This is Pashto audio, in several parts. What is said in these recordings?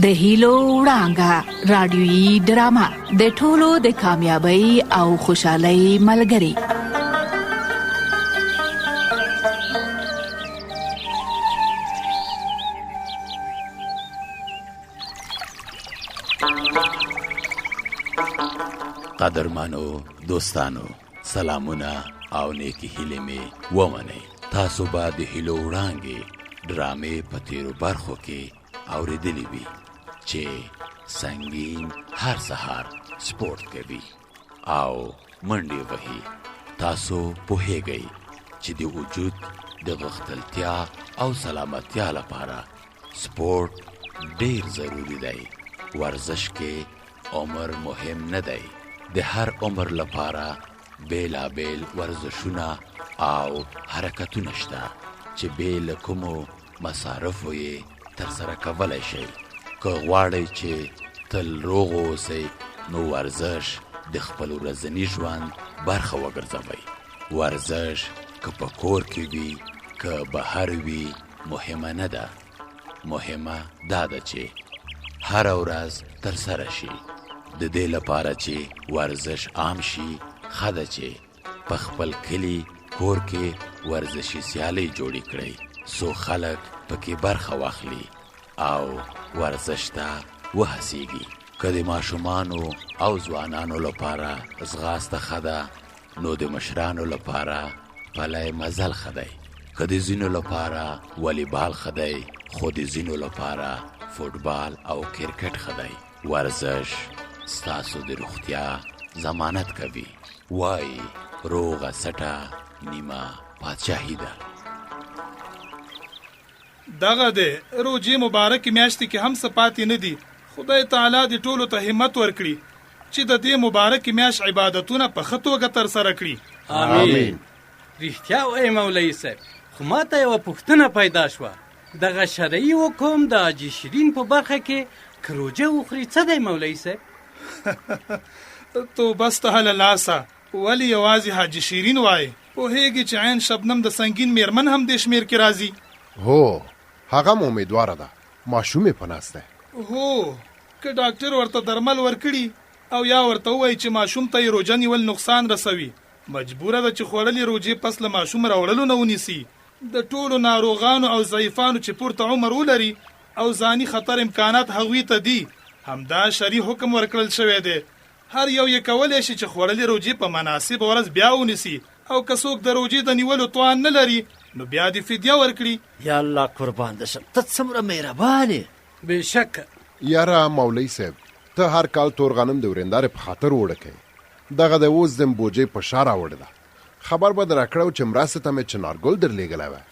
د هیلو وړانګه رادیويي ډرامه د ټولو د کامیابی او خوشحالۍ ملګری. قدرمنو دوستانو، سلامونه او نیکی هیلې مې ومنئ. تاسو به د هیلو وړانګې ډرامې په تیرو برخو کې اوریدلې وي چې سنگین هر سهار سپورت کوي او منډې وهي. تاسو پوهیږئ چې د وجود د غښتلتیا او سلامتیا لپاره سپورت ډیر ضروری دی. ورزش کې عمر مهم نه دی. د هر عمر لپاره بیلا بیل ورزشونه او حرکتونه شته چې بیل کومو مصارفو یې تر سره کولای شي. که غواړئ چې تل روغ اوسئ نو ورزش د خپل ورځني ژوند برخه وګرځوئ. ورزش که په کور کې وي که بهر وي مهمه نه ده. مهمه دا ده چې هر ورځ تر سره شي. د دې لپاره چې ورزش عام شي ښه ده چې په خپل کلي کور کې ورزشي سیالۍ جوړې کړئ څو خلک پکې برخه واخلي او ورزش ته وهڅیږي. که د ماشومانو او ځوانانو لپاره ځغاسته ښه ده نو د مشرانو لپاره پلی مزل ښه دی. که د ځینو لپاره والیبال ښه دی خو د ځینو لپاره فوټبال او کرکټ ښه دی. ورزش ستاسو د روغتیا ضمانت کوي. وای روغه سټه نیمه پادشاهي ده. دغه دی روجې مبارک میاشتې کې هم څه پاتې نه دي. خدای تعالی دې ټولو ته همت ورکړي چې د دې مبارک میاشت عبادتونه په ښه توګه ترسره کړي. آمین. رښتیا وایي مولوي صاحب، خو ماته یوه پوښتنه پیدا شوه. دغه شرعي حکم د حاجي شیرین په برخه کې که روجه وخوري څه دی مولوي صاحب؟ توبه سته له لاسه، ولې یوازې حاجي شیرین وایي؟ پوهېږي چې عین شبنم د سنګین میرمن هم دې شمېر کې راځي. هو هغه م امیدواره ده، ماشومې په ناست دی. هو که ډاکټر ورته درمل ورکړي او یا ورته ووایي چې ماشوم ته یې روجه نیول نقصان رسوي، مجبوره ده چې خوړلې روجې پس له ماشوم راوړلو نه ونیسي. د ټولو ناروغانو او ضعیفانو چې پورته عمر ولري او ځاني خطر امکانات هغوی ته دي، همدا شرعي حکم ورکړل شوی دی. هر یو یې کولی شي چې خوړلې روجې په مناسب ورځ بیا ونیسي، او که څوک د روجې د نیولو توان نه لري نو بیا دې فدیه ورکړي. یا الله قربان ده شم، ته څومره مهربان یې. بېشکه یاره مولوي صاحب، ته هر کال تور غنم د ورېندارې په خاطر وړه کوې. دغه د اوس د بوجۍ په شا راوړې ده. خبر به در راکړه چې مرستې ته مې چنارګل در لېږلی وه.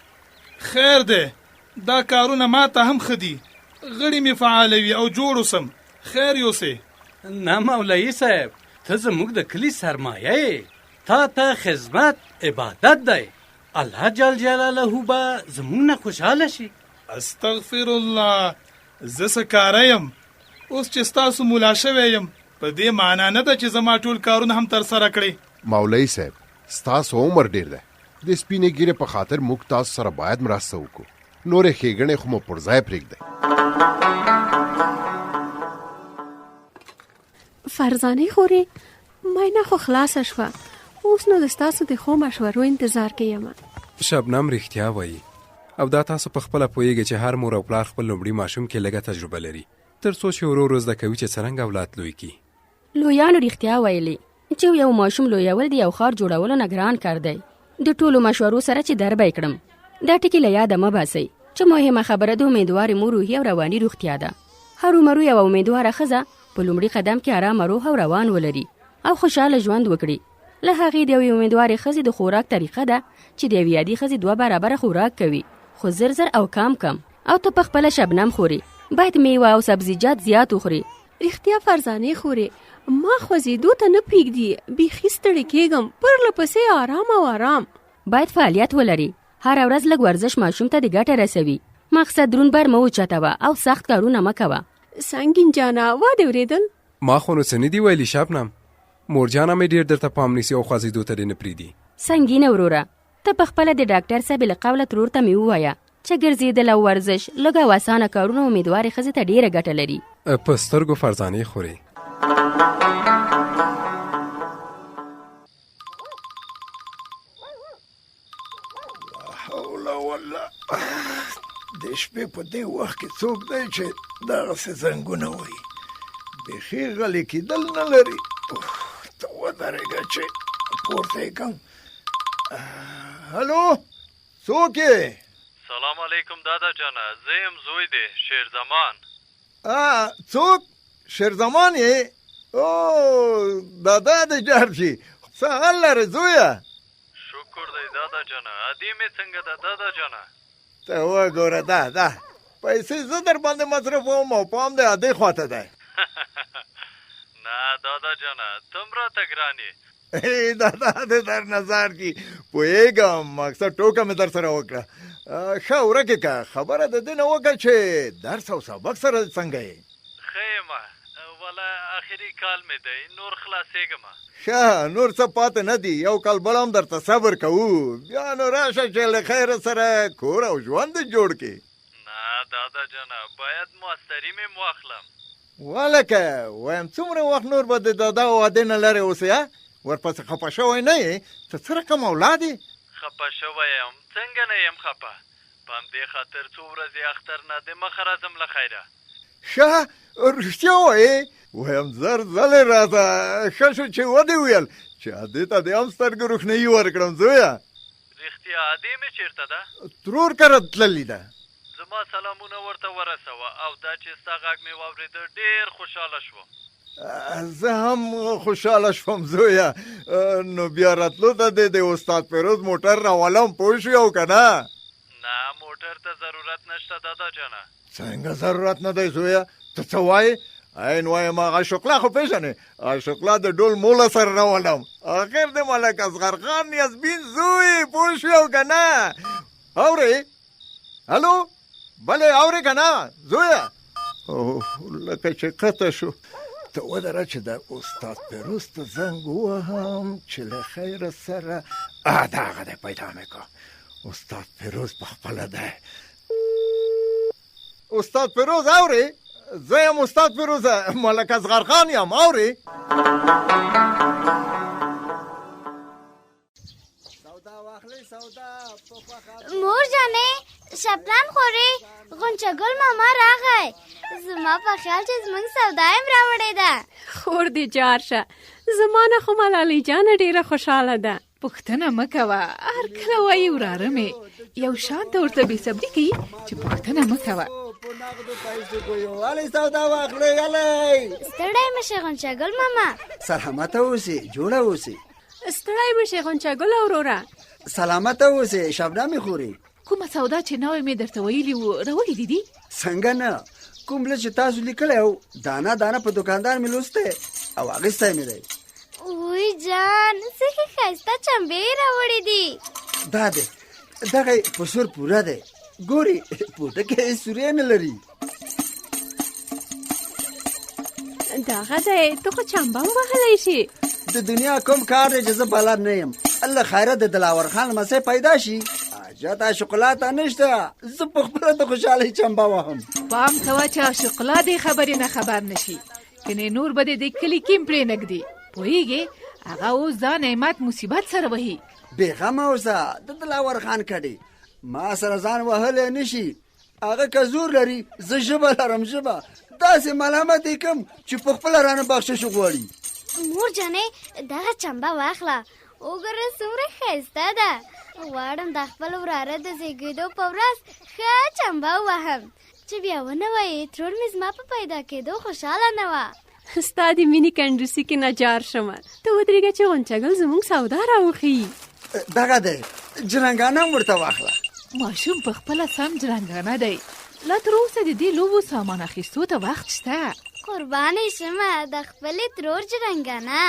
خیر دی، دا کارونه ما ته هم ښه دي. غړي مې فعالوي او جوړ اوسم. خیر یوسې. نه مولوي صاحب، ته زموږ د کلي سرمایه یې. تا ته خدمت عبادت دی. الله جل جلاله به زموږ نه خوشحاله شي. استغفر الله، زه څه کاره یم؟ اوس چې ستاسو مولا شوی یم په دې معنا نه ده چې زما ټول کارونه هم ترسره کړئ. مولوي صاحب، ستاسو عمر ډیر دی. د سپینې ګیرې په خاطر موږ تاسو سره باید مرسته وکړو. نورې ښېګڼې خو مو پر ځای پرېږدئ. فرزانه خورې مینه خو خلاصه شوه، اوس نو د ستاسو د ښو مشورو انتظار کویم. شبنم رښتیا وایي، او دا تاسو په خپله پوهیږئ چې هر مور او پلار خپل لومړي ماشوم کې لږه تجربه لري تر څو چې ورو ورو زده کوي چې څرنګه اولاد لوی کړي. لویانو رښتیا ویلي چې یو ماشوم لویول د یو ښار جوړولو نه ګران کار دی. د ټولو مشورو سره چې دربه یې کړم، دا ټکي له یاده مه باسئ چې مهمه خبره د امیدوارې مور روحي او رواني روغتیا ده. هرومرو یوه امیدواره ښځه په لومړي قدم کې ارامه روح او روان ولري او خوشحاله ژوند وکړي. له هغې د یوې امیدوارې ښځې د خوراک طریقه ده چې د یوې عادي ښځې 2 برابره خوراک کوي، خو زر زر او کم کم. او ته په خپله شبنم خوري، باید میوه او سبزیجات زیات وخوري. رښتیا فرزانه خورې ما خوځېدو ته نه پرېږدي، بیخي ستړې کېږم. پرله پسې آرام او آرام. باید فعالیت ولري. هره ورځ لږ ورزش ماشوم ته د ګټه رسوي. مقصد دروند بر مه اوچتوه او سخت کارونه مه کوه. سنګین جانه وا دې اورېدل؟ ما خو نو څه نه دي ویلي شبنم. مورجانه مې ډېر درته پام نیسي او خوځېدو ته دې نه پرېږدي. سنګینه وروره، ته په خپله د ډاکټر صاحب له قوله ترور ته مې ووایه چې ګرځېدل او ورزش لږ او اسانه کارونه امیدوارې ښځې ته ډېره ګټه لري. په سترګو فرزانې خوري. حول ولا د شپې په دې وخت کې څوک دی چې دغسې زنګونه وهي؟ بیخي غلی کېدل نه لري. ته ودرېږه چې پورته یې کړم. هلو، څوک یې؟ سلام علیکم دادا جانه، زه یم زوی دی شیرزمان. څوک؟ شیرزمان یې؟ او دادا دې جار شي. څه حال لرې زویه؟ شکر دی دادا جانه. ادې مې څنګه ده دادا جانه؟ ته وګوره دا پیسې زه در باندې مصرفوم او پام دې ادې خواته دی. نه دادا جانه، ته هم راته ګران یې. دادا دې در نظر کي پوهېږم، مقصد ټوکه مې در سره وکړه. ښه ورکې که خبره د دې نه وکړه چې درس او سبق سره څنګه یې؟ ښه یمه، والا آخري کال مې دی، نور خلاصېږم. ښه، نور څه پاتې نه دي، یو کال بل هم درته صبر کوو، بیا نو راشه چې له خیره سره کور او ژوند جوړ کړې. نه دادا جانه، باید ماستري مې واخلم. والکه وایم څومره وخت نور به د دادا او ادې نه لرې اوسې؟ ورپسې خفه شوی نه یې؟ ته څه رقم اولاد یې؟ خفه شوی یم، څنګه نه یم خفه؟ په همدې خاطر څو ورځې اختر نه د مخه راځم له خیره. ښه، رښتیا وایې؟ وایم زر ځلې راته ښه شو چې ودې ویل چې ادې ته دې هم سترګو روښنایي ورکړم. زویه رښتیا ادې مې چېرته ده؟ ترور کره تللې ده. زما سلامونه ورته ورسوه، او دا چې ستا غږ مې واورېده ډېر خوشحاله شوم. زه هم خوشحاله شوم زویه. نو بیا راتلو ته دې د استاد فیروز موټر راولم، پوه شوې او که نه؟ نه موټر ته ضرورت نشته دادا جانه. څنګه ضرورت نه دی زویه؟ ته څه وایې؟ عین وایم هغه شکلا خو پېژنې؟ شکلا د ډول موله سره راولم. آخر د ملک اصغر خان نیازبین زوی، پوه شوې او که نه؟ اورې؟ هلو، بلې اورې که نه زویه؟ لکه چې قطع شو. ته ودره چې د استاد فیروز ته زنګ ووهم چې له خیره سره دغه دی پیدا مې کړه. استاد فیروز په خپله دی. استاد فیروز اورې؟ زه یم استاد فیروز، ملک اصغر خان یم. اورې؟ مور جانې، شبنم خورې، غونچه ګل ماما راغی. زما په خیال چې زموږ سودا یم راوړې ده. خور دې جار شه، زما نه خو ملالۍ جانه ډېره خوشحاله ده. پوښتنه مه کوه، هر کله وایي وراره مې یو شان ته ورته بېصبري کوي چې پوښتنه مه کوه. سودا واخلئ. ستړی مشه غونچه ګل ماما. سلامته اوسې، جوړه اوسې. ستړی مشه غونچه ګل وروره. سلامته اوسې شبنمې خورې. کومه سودا چې نوی مې درته ویلي وو راوړې دي؟ څنګه نه، کوم لږ چې تاسو لیکلی او دانه دانه په دوکاندار مې لوستی او اخیستی مې دی. وی جان، څه ښه ښایسته چمبې یې راوړې دي. دا دی، دغه په سور پوره دی. ګورې پوټکې یې سورې نه لري. دغه دی، ته خو چمبه هم وهلی شي. د دنیا کوم کار دی چې زه بلد نه یم. الله خیره د دلاور خان لمسی پیدا شي، حاجته شکلاته نشته، زه په خپله د خوشحالۍ چمبه وهم. پام کوه چې شکلا دې خبرې نه خبر نشي، کنې نور به دې د کلي کیم پرې نږدي. پوهېږې هغه اوس دا نعمت مصیبت سره وهي. بېغمه اوسه، د دلاور خان کډې ما سره ځان وهلی نشي. هغه که زور لري، زه ژبه لرم، ژبه داسې ملامت یې کم چې په خپله رانه بخشش وغواړي. مور جانې، دغه چمبه واخله، وګوره څومره ښایسته ده. غواړم د خپل وراره د زیږېدو په ورځ ښه چمبه ووهم چې بیا ونه وایي ترور مې زما په پیدا کېدو خوشحاله نه وه. ستا د مینې کنډوسي کې نجار شمه. ته ودرېږه چې غونچه ګل زموږ سودا راوښیي. دغه دی، جرنګانه هم ورته واخله. ماشوم په خپله سم جرنګانه دی. لا تر اوسه د دې لوبو سامان اخیستو ته وخت شته. قربانې شمه د خپلې ترور جرنګانه.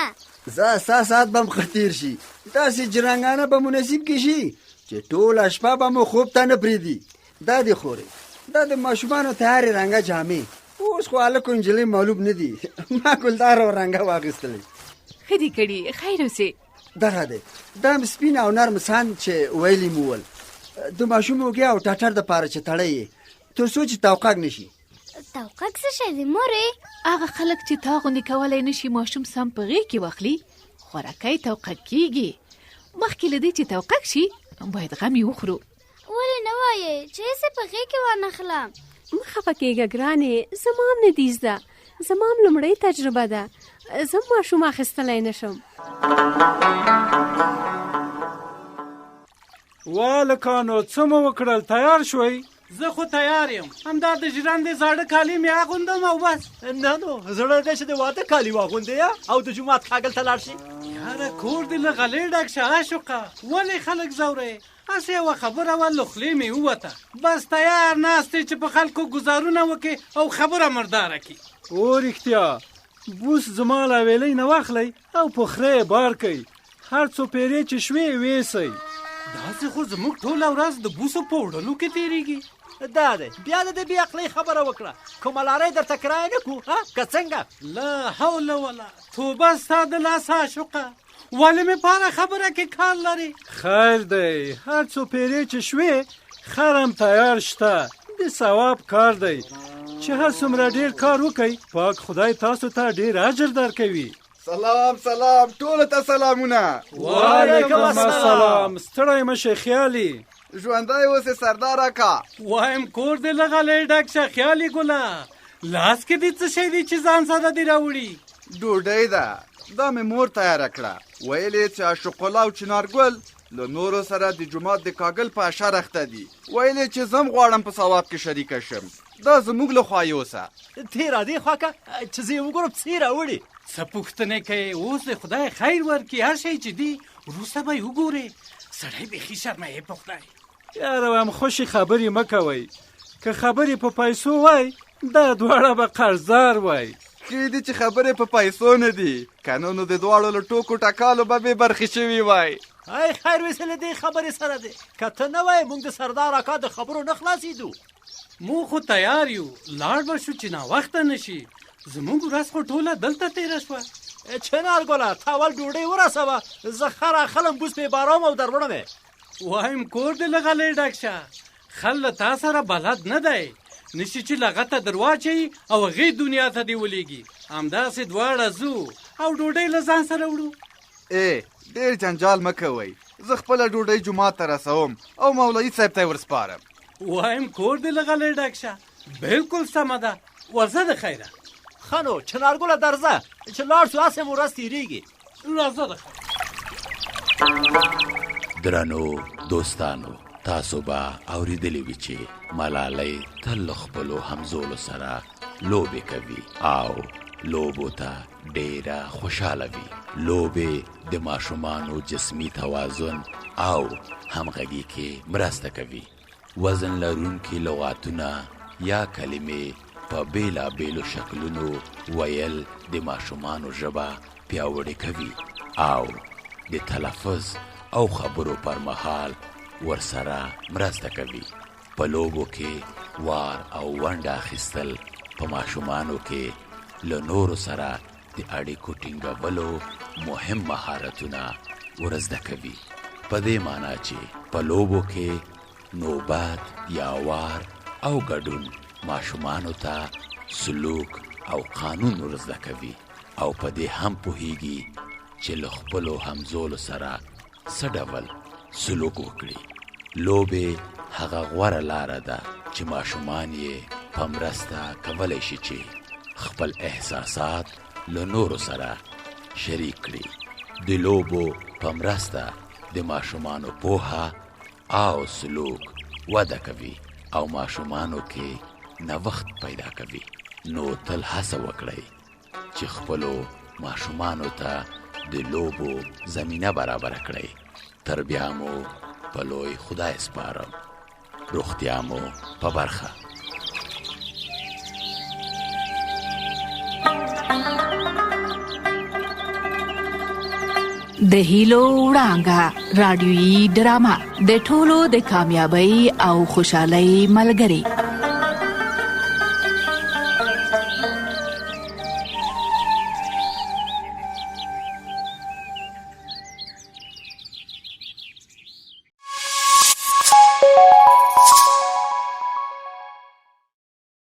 زه ستا ساعت به م ښه تېر شي، داسې جرنګانه به مو نصیب کې شي چې ټوله شپه به مو خوب ته نه پرېږدي. دا دې خورې، دا د ماشومانو تیارې رنګه جامې. اوس خو هلک و نجلۍ معلوم نه دي، ما ګلدار او رنګه واخیستلی. ښه دې کړي، خیر اوسې. دغه دی، دا م سپین او نرم سان چې ویلي مو ول. د ماشوم اوږې او ټټر دپاره چې تړی یې تر څو چې توقق نشي. توقق څه شی دی مورې؟ هغه خلک چې تا غوندې کولی نشي ماشوم سم په غېږ کې واخلي خوراکی توقق کېږي. مخکې له دې چې توقق شي باید غم یې وخورو. ولې نه وایې چې هسې په غېږ کې وانخلم؟ مه خفه کېږه ګرانې، زما هم نه دي زده، زما هم لومړۍ تجربه ده، زه هم ماشوم اخیستلی نشم. والکانو څه مو وکړل، تیار شوئ؟ زه خو تیار یم، همدا د ژرندې زاړه کالي مې اغوندم او بس. نه نو زړه دی چې د واده کالي واغوندې او د جومات کاږل ته لاړ شي. یاره کور دې له غلې ډک شه عاشقه، ولې خلک ځورئ؟ هسې یوه خبره وه له خولې مې ووته، بس تیار ناست دی چې په خلکو ګزارونه وکړي او خبره مرداره کړي. او رښتیا بوس زما له ویلۍ نه واخلئ او په خره یې بار کوئ، هر څو پیرې چې شوې ویسئ. داسې خو زموږ ټوله ورځ د بوسو په وړلو کې تېرېږي. دا دی بیا د دې بې عقلۍ خبره وکړه، کومه لارۍ درته کرایه نه کړو که څنګه؟ لا حول ولا توبه ستا د لاسه عاشقه، ولې مې په هره خبره کې کار لري؟ خیر دی، هر څو پیرې چې شوې خر هم تیار شته، د ثواب کار دی چې هر څومره ډېر کار وکئ پاک خدای تاسو ته ډېر اجر درکوي. سلام سلام ټولو ته سلامونه. وعلیکم السلام. ستړی مشه خیالي، ژوندی اوسې سردار اکا. وایم کور دې له غلې ډک شه خیالي ګله، لاس کې دې څه شی دی چې ځان سره دې راوړي؟ ډوډۍ ده، دا مې مور تیاره کړه، ویلې چې عاشق الله او چنارګل له نورو سره د جومات د کاږل په اشر اخته دي، ویلې چې زم غواړم په ثواب کې شریکه شم. دا زموږ له خوا یوسه. ته راځې خواکه چې زه یې وګورم څه یې راوړي. څه پوښتنې کوې؟ اوس د خدای خیر ورکړي، هر شی چې دی وروسته به یې وګورې. سړی بیخي شرموي په خدای. یاره وایم خوشې خبرې مه کوئ، که خبرې په پیسو وای دا دواړه به قرضدار وای. ښې دي چې خبرې په پیسو نه دي، که نه نو د دواړو له ټوکو ټکالو به بې برخې شوي وای. ای خیر ویسلې دې خبرې سره دی، که ته نه وای موږ د سردار اکا د خبرو نه خلاصېدو. موږ خو تیار یو، لاړ به شو چې ناوخته نه شي. زموږ ورځ خو ټوله دلته تېره شوه. چنارګله ته اول ډوډۍ ورسوه، زه خر اخلم بوس پې بارم او در وړم یې. وایم کور دې له غلې ډک شه، خل له تا سره بلد نه دی، نشي چې لغته در واچوي او هغې دنیا ته دې ولېږي. همداسې دواړه ځو او ډوډۍ له ځان سره وړو. ډېر جنجال مه کوئ، زه خپله ډوډۍ جومات ته رسوم او مولوي صاحب ته یې ورسپارم. وایم کور دې له غلې ډک شه، بلکل سمه ده، ورځه د خیره. ښه نو چنارګله درځه چې لاړ شو، هسې مو ورځ تېرېږي. راځه د خیره. درنو دوستانو، تاسو به اورېدلي وي چې ملالۍ تل له خپلو همزولو سره لوبې کوي او لوبو ته ډېره خوشحاله وي. لوبې د ماشومانو جسمي توازن او همغږي کې مرسته کوي. وزن لرونکي لغاتونه یا کلمې په بېلابېلو شکلونو ویل د ماشومانو ژبه پیاوړې کوي او د تلفظ او خبرو پر مهال ورسره مرسته کوي. په لوبو کې وار او ونډه اخیستل په ماشومانو کې له نورو سره د اړیکو ټینګولو مهم مهارتونه ورزده کوي. په دې معنی چې په لوبو کې نوبت یا وار او ګډون ماشومانو ته سلوک او قانون ورزده کوي او په دې هم پوهیږي چې له خپلو همزولو سره څه ډول سلوک وکړي. لوبې هغه غوره لاره ده چې ماشومان یې په مرسته کولی شي چې خپل احساسات له نورو سره شریک کړي. د لوبو په مرسته د ماشومانو پوهه او سلوک وده کوي او ماشومانو کې نوښت پیدا کوي. نو تل هڅه وکړئ چې خپلو ماشومانو ته د لوبو زمینه برابره کړئ. تر بیا مو په لوی خدای سپارم. روغتیا مو په برخه. د هیلو وړانګه رادیويي ډرامه د ټولو د کامیابی او خوشحالۍ ملګری.